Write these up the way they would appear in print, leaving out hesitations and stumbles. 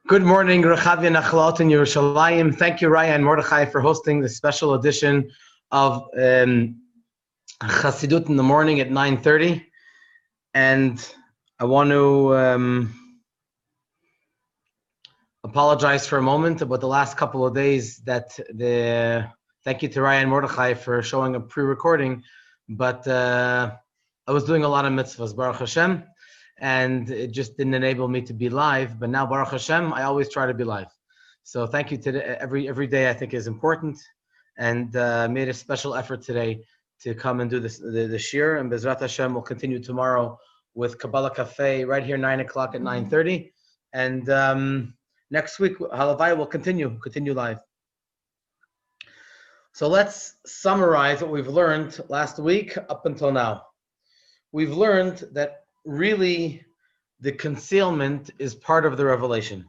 Good morning, Rechavia Nachlaot in Yerushalayim. Thank you, Raya and Mordechai, for hosting this special edition of Chassidut in the morning at 9:30. And I want to apologize for a moment about the last couple of days. Thank you to Raya and Mordechai for showing a pre-recording, but I was doing a lot of mitzvahs, Baruch Hashem, and it just didn't enable me to be live. But now, Baruch Hashem, I always try to be live. So thank you today. Every day I think is important, and made a special effort today to come and do the Shiur. And VeYadaata Hashem will continue tomorrow with Kabbalah Cafe right here, 9 o'clock at 9:30. And next week, Halavai will continue live. So let's summarize what we've learned last week up until now. We've learned that really the concealment is part of the revelation.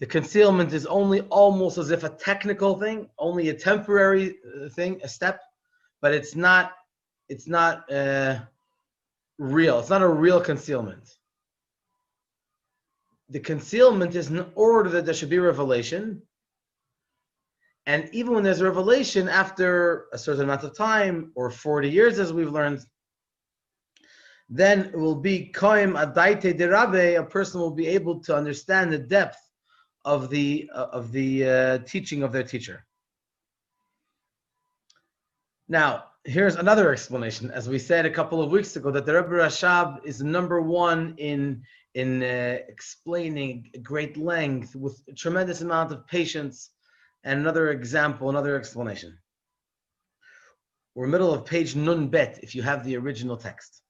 The concealment is only almost as if a technical thing, only a temporary thing, a step, but it's not real. It's not a real concealment. The concealment is in order that there should be revelation. And even when there's a revelation after a certain amount of time, or 40 years as we've learned, then it will be koim adaite de Rabbe. A person will be able to understand the depth of the teaching of their teacher. Now, here's another explanation. As we said a couple of weeks ago, that the Rebbe Rashab is number one in explaining great length with a tremendous amount of patience. And another example, another explanation. We're in the middle of page Nun Bet, if you have the original text.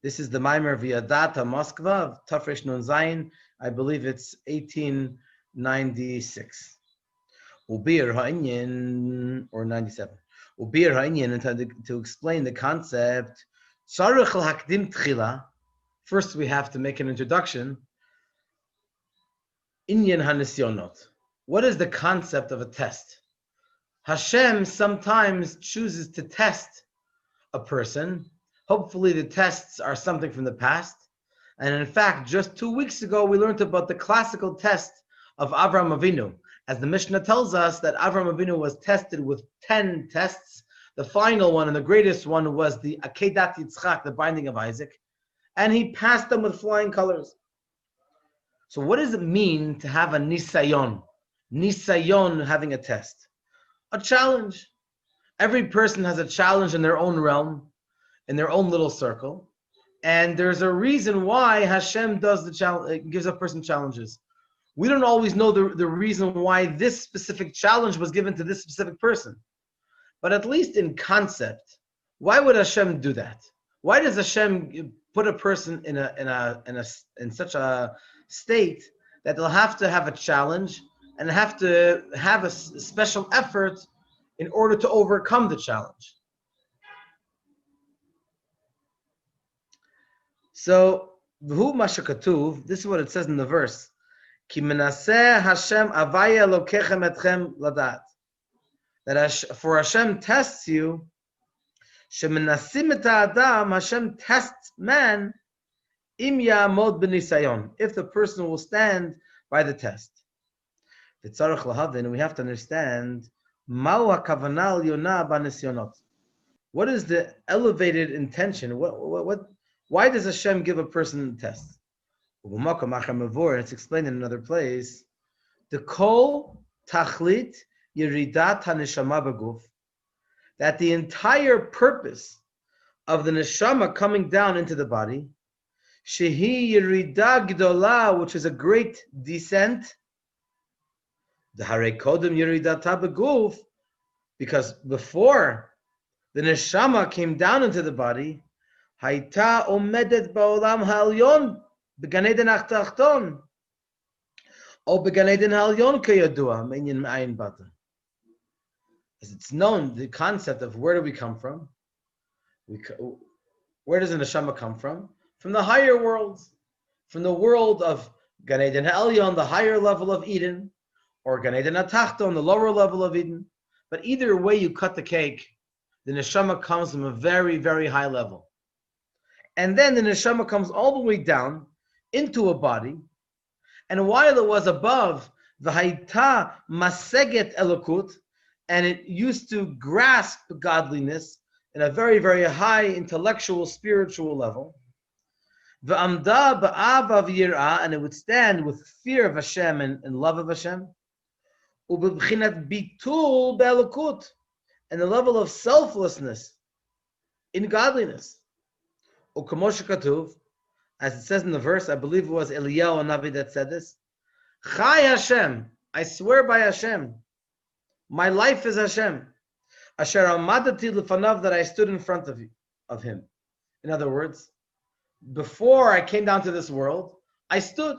This is the Maamar VeYadaata Moskva of Tafresh Nun Zayin. I believe it's 1896. Ubir Ha'inyan, or 97. Ubir Ha'inyan, to explain the concept. Tzarich l'hakdim tchila. First, we have to make an introduction. Inyan hanisyonot. What is the concept of a test? Hashem sometimes chooses to test a person. Hopefully the tests are something from the past. And in fact, just 2 weeks ago, we learned about the classical test of Avraham Avinu. As the Mishnah tells us that Avraham Avinu was tested with 10 tests. The final one and the greatest one was the Akedat Yitzchak, the binding of Isaac. And he passed them with flying colors. So what does it mean to have a nisayon? Nisayon, having a test. A challenge. Every person has a challenge in their own realm, in their own little circle, and there's a reason why Hashem does the challenge, gives a person challenges. We don't always know the reason why this specific challenge was given to this specific person, but at least in concept, why would Hashem do that? Why does Hashem put a person in such a state that they'll have to have a challenge and have to have a special effort in order to overcome the challenge? So, this is what it says in the verse. Ki menaseh Hashem avaya lokechem etchem ladat. That for Hashem tests you, shemenasim et ha'adam, Hashem tests man, im ya'amod b'nisayon, if the person will stand by the test. V'tzarech lahavin, we have to understand, ma'u ha'kavanah l'yonah b'nisyonot. What is the elevated intention? Why does Hashem give a person a test? It's explained in another place. The kol tachlit yeridat haneshama b'guf. That the entire purpose of the neshama coming down into the body, shehi yerida gdola, which is a great descent. The harei kodem yeridata b'guf, because before the neshama came down into the body, Hayta omedet ba'olam ha'alyon b'gan eden ha'tachton or b'gan eden ha'alyon keyadua me'inyan ma'ayin bata. As it's known, the concept of where do we come from? Where does the neshama come from? From the higher worlds, from the world of Gan Eden ha'alyon, the higher level of Eden, or Gan Eden ha'tachton, the lower level of Eden. But either way you cut the cake, the neshama comes from a very, very high level. And then the neshama comes all the way down into a body, And while it was above, v'hayta maseget elokut, and it used to grasp godliness in a very, very high intellectual, spiritual level. V'amda ba'ava v'yirah, and it would stand with fear of Hashem and love of Hashem. U'b'b'chinat bitul be'elokut, and the level of selflessness in godliness. U'kamosh katuv, as it says in the verse, I believe it was Eliyahu Navi that said this, Chai Hashem, I swear by Hashem, my life is Hashem. Asher amadati lefanav, that I stood in front of him. In other words, before I came down to this world, I stood.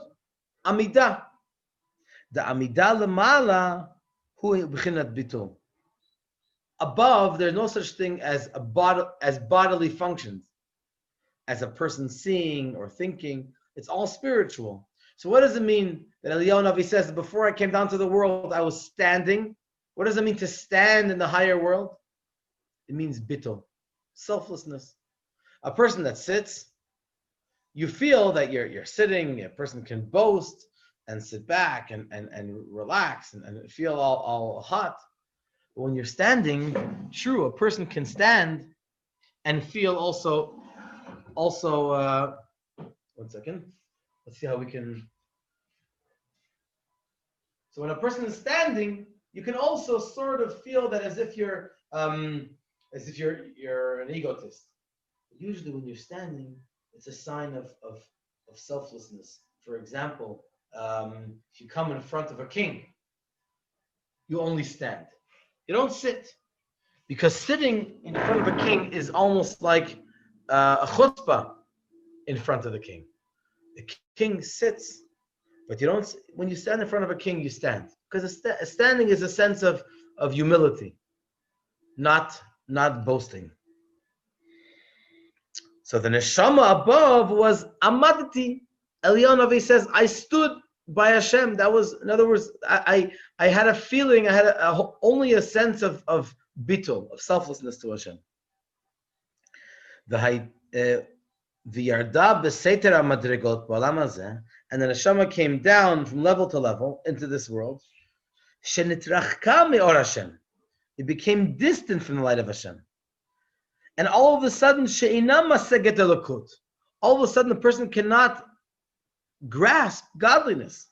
Amidah. The Amidah lemala hu b'chinat bitul. Above, there's no such thing as bodily functions, as a person seeing or thinking. It's all spiritual. So what does it mean that Eliyahu Navi says, before I came down to the world, I was standing? What does it mean to stand in the higher world? It means bitul, selflessness. A person that sits, you feel that you're sitting, a person can boast and sit back and relax and feel all hot. But when you're standing, true, a person can stand and feel also, 1 second. Let's see how we can. So when a person is standing, you can also sort of feel that as if you're an egotist. Usually when you're standing, it's a sign of selflessness. For example, if you come in front of a king, you only stand. You don't sit. Because sitting in front of a king is almost like a chutzpah in front of the king. The king sits, but you don't. When you stand in front of a king, you stand. Because standing is a sense of humility, not boasting. So the neshama above was amadati. Eliyahu Navi says, I stood by Hashem. That was, in other words, I had a feeling, I had only a sense of bitul, of selflessness to Hashem. V'yarda b'seiter hamadrigot b'olam hazeh, and the neshama came down from level to level into this world. Shenitrachka me'or Hashem, it became distant from the light of Hashem. And all of a sudden, she'inam maseget elokut, all of a sudden the person cannot grasp godliness.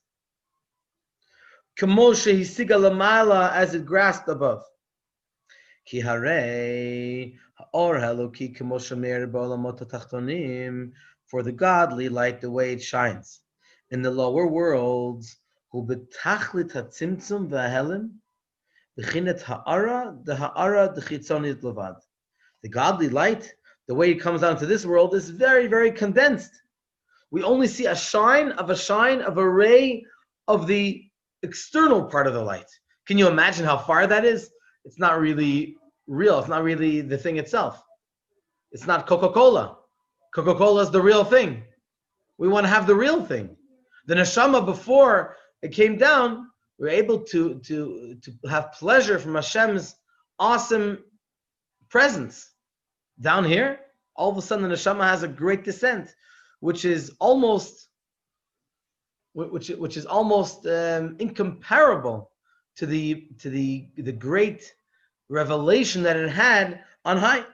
Kamo shehisiga lamala, as it grasped above. Ki harei ha'or haeloki kamo shemeir ba'olamot ha'tachtonim, for the godly light, the way it shines in the lower worlds, hu betachlit hatzimtzum v'ahelim, b'chinet ha'ara d'chitzonit levad. The godly light, the way it comes down to this world, is very, very condensed. We only see a shine of a ray of the external part of the light. Can you imagine how far that is? It's not really real. It's not really the thing itself. It's not Coca-Cola. Coca-Cola is the real thing. We want to have the real thing. The neshama, before it came down, we were able to have pleasure from Hashem's awesome presence. Down here, all of a sudden the neshama has a great descent, which is almost incomparable to the great revelation that it had on high.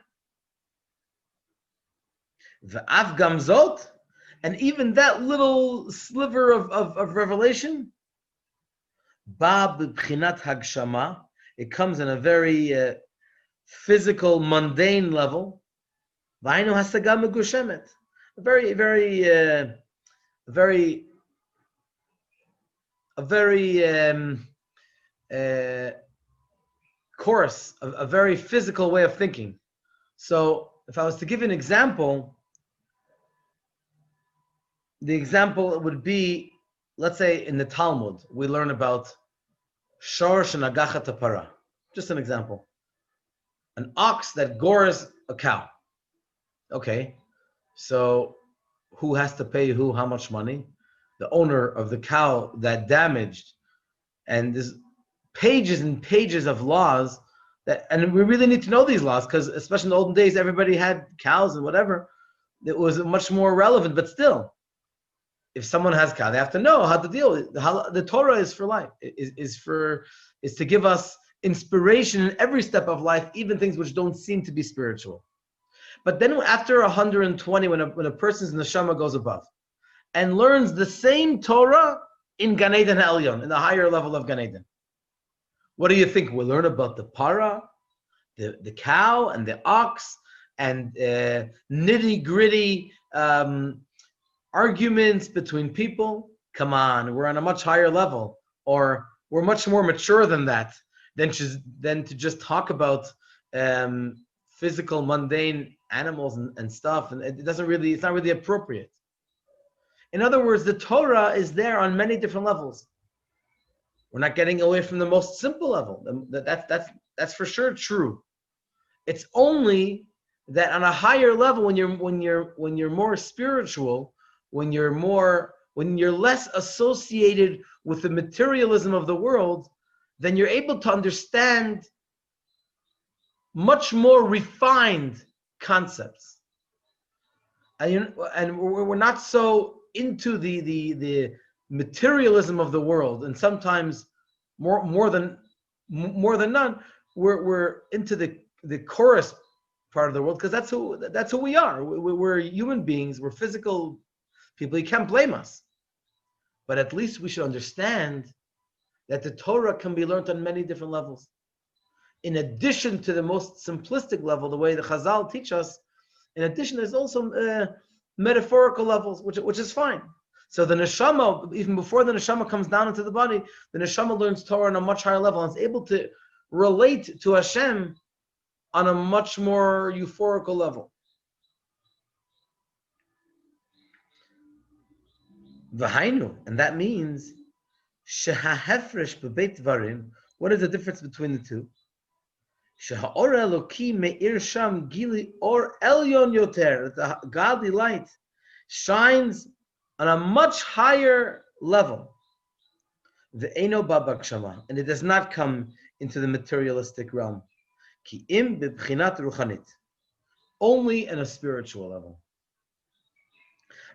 V'af gamzot, and even that little sliver of revelation, ba b'bchinat hagshama, it comes in a very physical, mundane level. V'aynu hasaga megushemet, a very coarse, a very physical way of thinking. So if I was to give an example, the example would be, let's say in the Talmud, we learn about shor shenagachat hapara. Just an example. An ox that gores a cow. Okay, so who has to pay who how much money? The owner of the cow that damaged. And there's pages and pages of laws that, and we really need to know these laws, because especially in the olden days, everybody had cows and whatever. It was much more relevant, but still. if someone has ka, they have to know how to deal with it. The Torah is for life, is to give us inspiration in every step of life, even things which don't seem to be spiritual. But then after 120, when a person's neshama goes above and learns the same Torah in Gan Eden Elyon, in the higher level of Gan Eden, what do you think? We'll learn about the para, the cow and the ox, and nitty-gritty arguments between people. Come on, we're on a much higher level, or we're much more mature than that, than to just talk about physical, mundane animals and stuff, and it's not really appropriate. In other words, the Torah is there on many different levels. We're not getting away from the most simple level. That's for sure true. It's only that on a higher level, when you're more spiritual, when you're less associated with the materialism of the world, then you're able to understand much more refined concepts. And we're not so into the materialism of the world, and sometimes more than none, we're into the chorus part of the world, because that's who we are. We're human beings. We're physical people. You can't blame us. But at least we should understand that the Torah can be learned on many different levels. In addition to the most simplistic level, the way the Chazal teach us, in addition, there's also metaphorical levels, which is fine. So the neshama, even before the neshama comes down into the body, the neshama learns Torah on a much higher level and is able to relate to Hashem on a much more euphorical level. V'hainu, and that means shehahefresh bebeit dvarim. What is the difference between the two? Sheha'or Eloki me'ir sham gili or elyon yoter. The godly light shines on a much higher level. Ve'eno babak shama, and it does not come into the materialistic realm. Ki im bebchinat ruchanit, only in a spiritual level.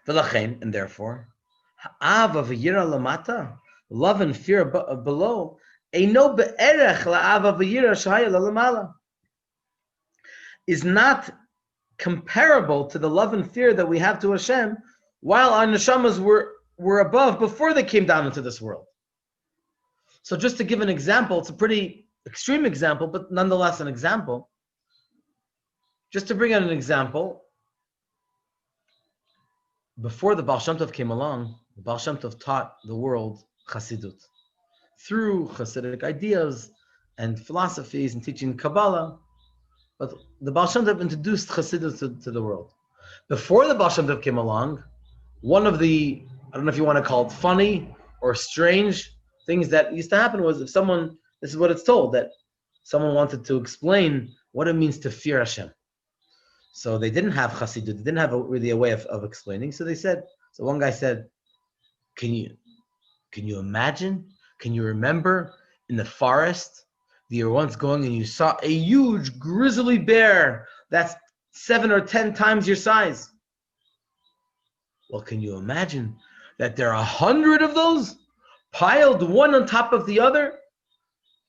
V'lachen, and therefore, ha'ava v'yira lamata, love and fear below, eino be'erech la'ava v'yira shahaya lalamala, is not comparable to the love and fear that we have to Hashem, while our neshamas were above before they came down into this world. So just to give an example, it's a pretty extreme example, but nonetheless an example. Just to bring out an example, before the Baal Shem Tov came along, the Baal Shem Tov taught the world Chassidut through Chassidic ideas and philosophies and teaching Kabbalah. But the Baal Shem Tov introduced Chassidut to the world. Before the Baal Shem Tov came along, one of the, I don't know if you want to call it funny or strange things that used to happen was, if someone, this is what it's told, that someone wanted to explain what it means to fear Hashem. So they didn't have Chassidut, they didn't have really a way of explaining. So one guy said, can you imagine, can you remember in the forest that you were once going and you saw a huge grizzly bear that's 7 or 10 times your size? Well, can you imagine that there are 100 of those piled one on top of the other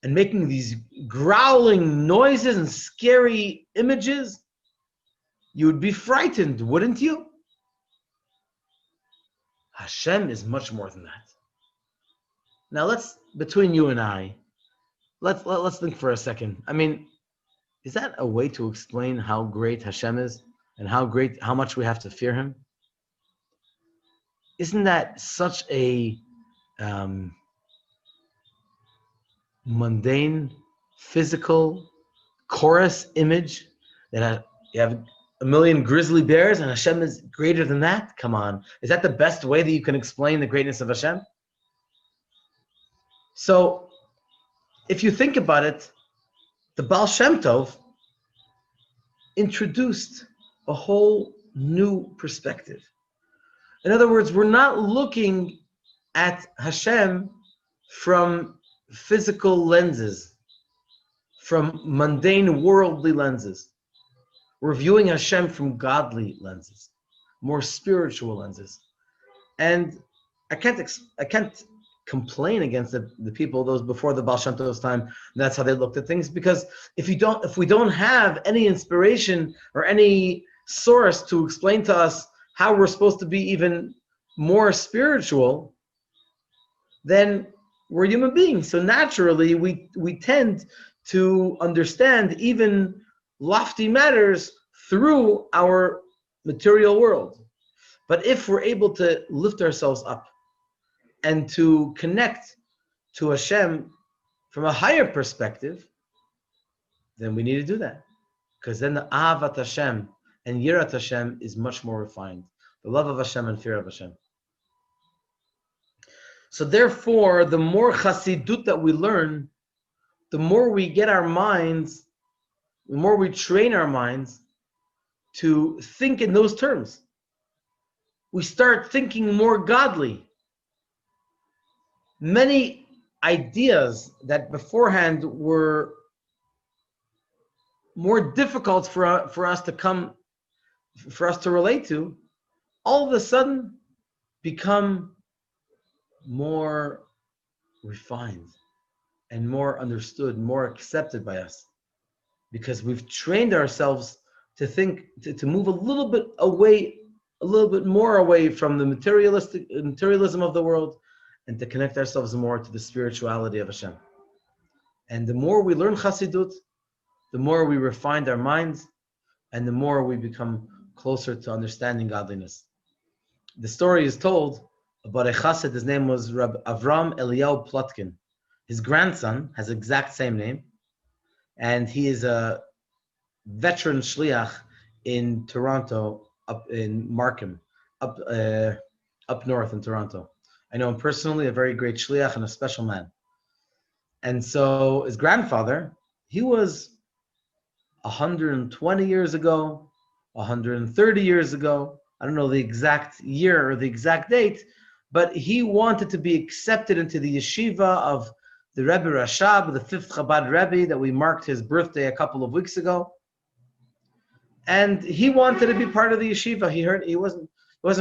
and making these growling noises and scary images? You would be frightened, wouldn't you? Hashem is much more than that. Now between you and I, let's think for a second. I mean, is that a way to explain how great Hashem is and how much we have to fear Him? Isn't that such a mundane, physical, chorus image that you have a million grizzly bears and Hashem is greater than that? Come on. Is that the best way that you can explain the greatness of Hashem? So, if you think about it, the Baal Shem Tov introduced a whole new perspective. In other words, we're not looking at Hashem from physical lenses, from mundane worldly lenses. We're viewing Hashem from godly lenses, more spiritual lenses. And I can't complain against the people, those before the Baal Shem Tov's time. That's how they looked at things. Because if we don't have any inspiration or any source to explain to us how we're supposed to be even more spiritual, then we're human beings. So naturally, we tend to understand even lofty matters through our material world. But if we're able to lift ourselves up and to connect to Hashem from a higher perspective, then we need to do that. Because then the Ahavat Hashem and Yirat Hashem is much more refined. The love of Hashem and fear of Hashem. So therefore, the more Chassidut that we learn, the more we get our minds, the more we train our minds to think in those terms. We start thinking more godly. Many ideas that beforehand were more difficult for us to relate to, all of a sudden become more refined and more understood, more accepted by us, because we've trained ourselves to think, to move a little bit more away from the materialism of the world, and to connect ourselves more to the spirituality of Hashem. And the more we learn Chassidut, the more we refine our minds, and the more we become closer to understanding godliness. The story is told about a chassid. His name was Rabbi Avram Eliyahu Plotkin. His grandson has the exact same name, and he is a veteran shliach in Toronto, up in Markham, up north in Toronto. I know him personally, a very great shliach and a special man. And so his grandfather, he was 120 years ago, 130 years ago, I don't know the exact year or the exact date, but he wanted to be accepted into the yeshiva of the Rebbe Rashab, the 5th Chabad Rebbe, that we marked his birthday a couple of weeks ago. And he wanted to be part of the yeshiva. He wasn't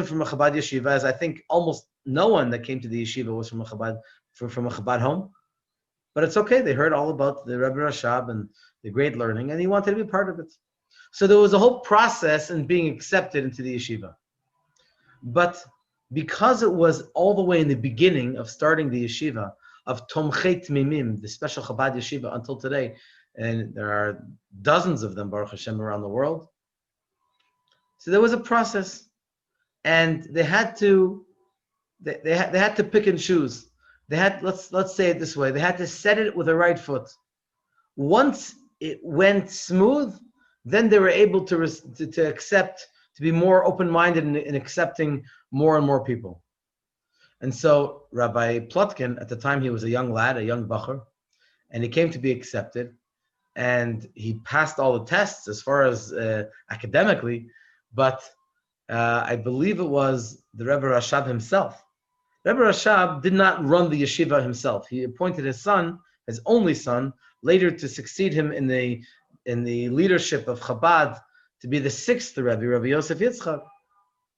from a Chabad yeshiva, as I think almost no one that came to the yeshiva was from a Chabad home. But it's okay. They heard all about the Rebbe Rashab and the great learning, and he wanted to be part of it. So there was a whole process in being accepted into the yeshiva. But because it was all the way in the beginning of starting the yeshiva, of Tomchei Tmimim, the special Chabad yeshiva until today, and there are dozens of them, Baruch Hashem, around the world. So there was a process, and they had to pick and choose. They had, let's say it this way, they had to set it with the right foot. Once it went smooth, then they were able to accept, to be more open-minded in accepting more and more people. And so Rabbi Plotkin, at the time he was a young lad, a young bacher, and he came to be accepted, and he passed all the tests as far as academically, but I believe it was the Rebbe Rashab himself. Rebbe Rashab did not run the yeshiva himself. He appointed his son, his only son, later to succeed him in the leadership of Chabad, to be the 6th Rebbe, Rabbi Yosef Yitzchak.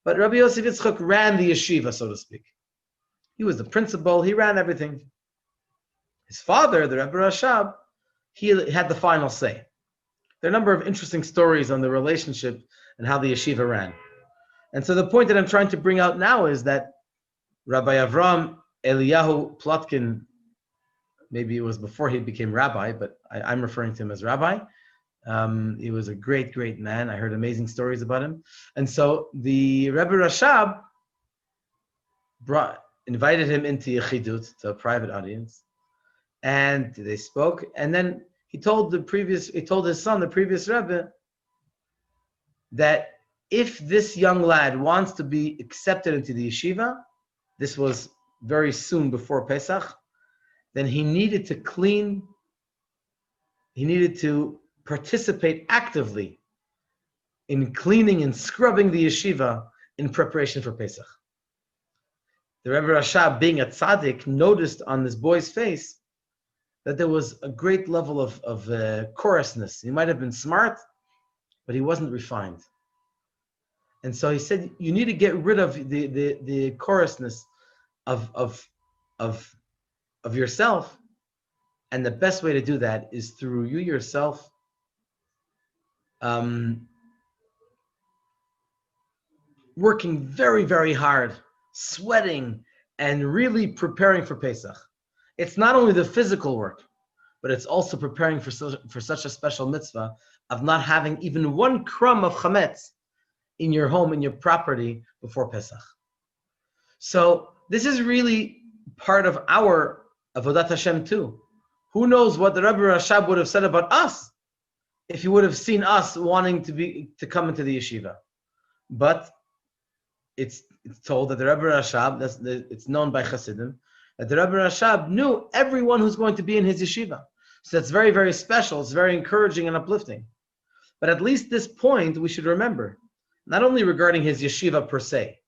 But Rabbi Yosef Yitzchak ran the yeshiva, so to speak. He was the principal, he ran everything. His father, the Rebbe Rashab, he had the final say. There are a number of interesting stories on the relationship and how the yeshiva ran. And so the point that I'm trying to bring out now is that Rabbi Avram Eliyahu Plotkin, maybe it was before he became rabbi, but I'm referring to him as rabbi. He was a great, great man. I heard amazing stories about him. And so the Rebbe Rashab invited him into Yechidut, to a private audience, and they spoke. And then he told his son, the previous Rebbe, that if this young lad wants to be accepted into the yeshiva, this was very soon before Pesach, then he needed to participate actively in cleaning and scrubbing the yeshiva in preparation for Pesach. The Rebbe Rashab, being a tzaddik, noticed on this boy's face that there was a great level of coarseness. He might have been smart, but he wasn't refined. And so he said, you need to get rid of the chorousness of yourself. And the best way to do that is through you yourself working very, very hard, sweating, and really preparing for Pesach. It's not only the physical work, but it's also preparing for such a special mitzvah of not having even one crumb of chametz in your home, in your property, before Pesach. So this is really part of our Avodat Hashem too. Who knows what the Rebbe Rashab would have said about us if he would have seen us wanting to come into the yeshiva. But it's told that the Rebbe Rashab, it's known by Chassidim, that the Rebbe Rashab knew everyone who's going to be in his yeshiva. So that's very, very special. It's very encouraging and uplifting. But at least this point we should remember, not only regarding his yeshiva per se,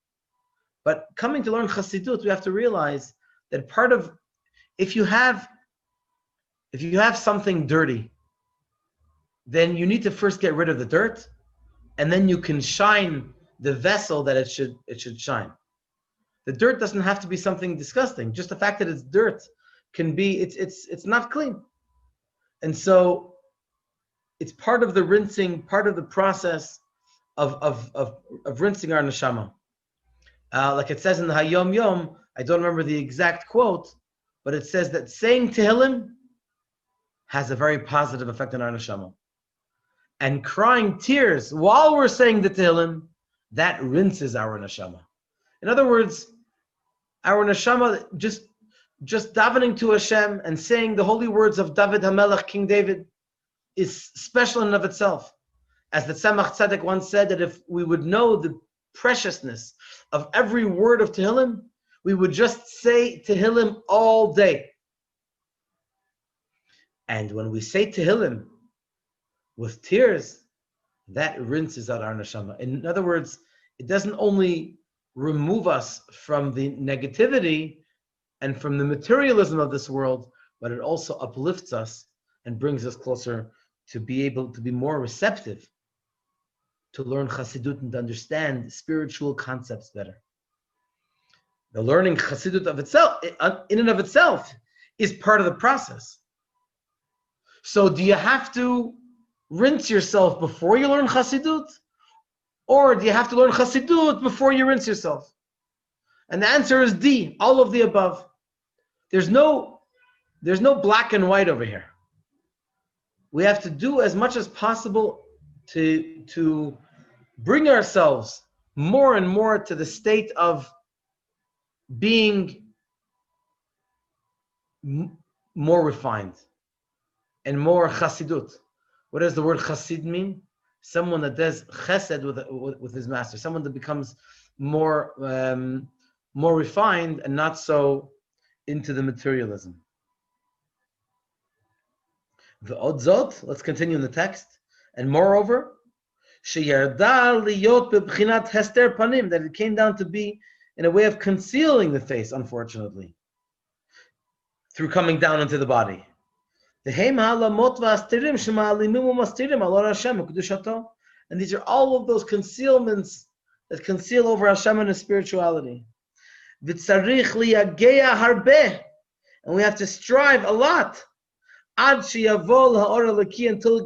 but coming to learn Chassidut, we have to realize that part of, if you have something dirty, then you need to first get rid of the dirt, and then you can shine the vessel that it should shine. The dirt doesn't have to be something disgusting. Just the fact that it's dirt can be, it's not clean. And so it's part of the rinsing, part of the process of rinsing our neshama. Like it says in the Hayom Yom, I don't remember the exact quote, but it says that saying Tehillim has a very positive effect on our neshama. And crying tears while we're saying the Tehillim, that rinses our neshama. In other words, our neshama, just davening to Hashem and saying the holy words of David HaMelech, King David, is special in and of itself. As the Tzemach Tzedek once said, that if we would know the preciousness of every word of Tehillim, we would just say Tehillim all day. And when we say Tehillim with tears, that rinses out our neshama. In other words, it doesn't only remove us from the negativity and from the materialism of this world, but it also uplifts us and brings us closer to be able to be more receptive to learn Chassidut and to understand spiritual concepts better. The learning Chassidut of itself, in and of itself, is part of the process. So do you have to rinse yourself before you learn Chassidut? Or do you have to learn Chassidut before you rinse yourself? And the answer is D, all of the above. There's no black and white over here. We have to do as much as possible to bring ourselves more and more to the state of being more refined and more chassidut. What does the word chassid mean? Someone that does chesed with his master, someone that becomes more refined and not so into the materialism. The odzot, let's continue in the text. And moreover, sheyarda liyot bebchinat hester panim, that it came down to be in a way of concealing the face, unfortunately, through coming down into the body. And these are all of those concealments that conceal over Hashem and His spirituality. And we have to strive a lot until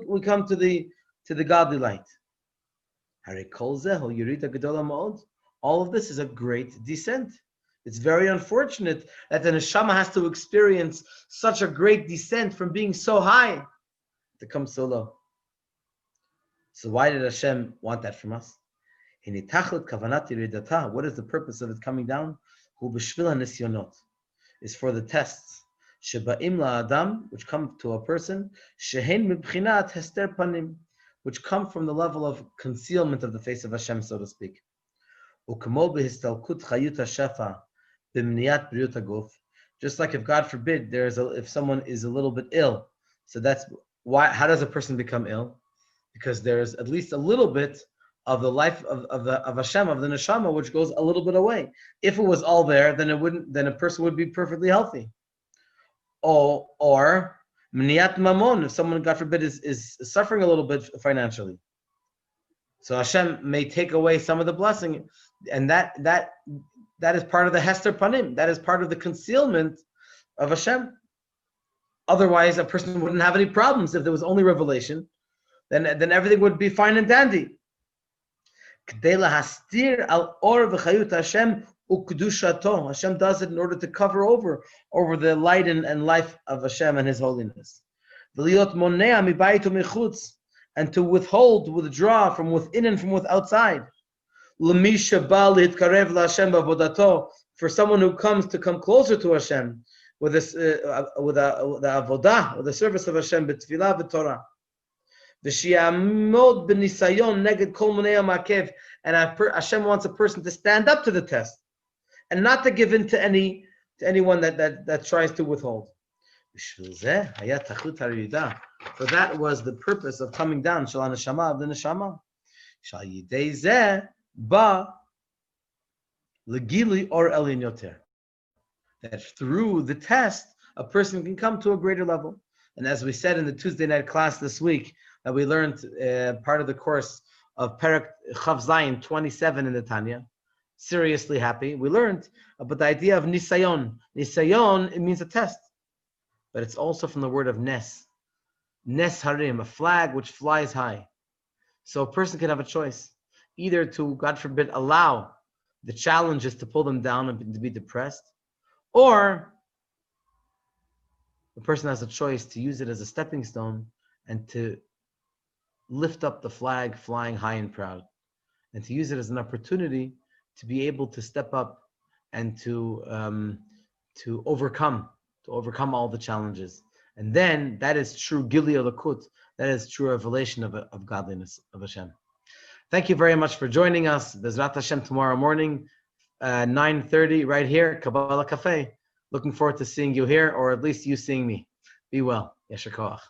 we come to the godly light. All of this is a great descent. It's very unfortunate that the neshama has to experience such a great descent from being so high to come so low. So why did Hashem want that from us? What is the purpose of it coming down? Is for the tests which come to a person, which come from the level of concealment of the face of Hashem, so to speak. Just like if God forbid if someone is a little bit ill, so that's why. How does a person become ill? Because there's at least a little bit of the life of Hashem, of the neshama, which goes a little bit away. If it was all there, then a person would be perfectly healthy. Or mniyat mamon, if someone, God forbid, is suffering a little bit financially. So Hashem may take away some of the blessing, and that is part of the Hester Panim. That is part of the concealment of Hashem. Otherwise, a person wouldn't have any problems if there was only revelation. Then everything would be fine and dandy. Hashem does it in order to cover over the light and life of Hashem and His holiness. And to withdraw from within and from outside. For someone who comes to come closer to Hashem with the avodah, with the service of Hashem, b'tfilah v'torah. And Hashem wants a person to stand up to the test and not to give in to anyone that tries to withhold. So that was the purpose of coming down, Shal Neshama of the Neshama. Shal Yidei Zeh Ba Legili Or Elin Yoter. That through the test, a person can come to a greater level. And as we said in the Tuesday night class this week, that we learned part of the course of Perek Chav Zayin 27 in the Tanya. Seriously happy. We learned about the idea of Nisayon. Nisayon, it means a test. But it's also from the word of Nes. Nes Harim, a flag which flies high. So a person can have a choice. Either to, God forbid, allow the challenges to pull them down and to be depressed, or the person has a choice to use it as a stepping stone and to lift up the flag flying high and proud, and to use it as an opportunity to be able to step up and to overcome all the challenges. And then that is true Gili Lakut, that is true revelation of godliness of Hashem. Thank you very much for joining us. Bezrat Hashem tomorrow morning, 9:30 right here, Kabbalah Cafe. Looking forward to seeing you here, or at least you seeing me. Be well. Yesher Koach.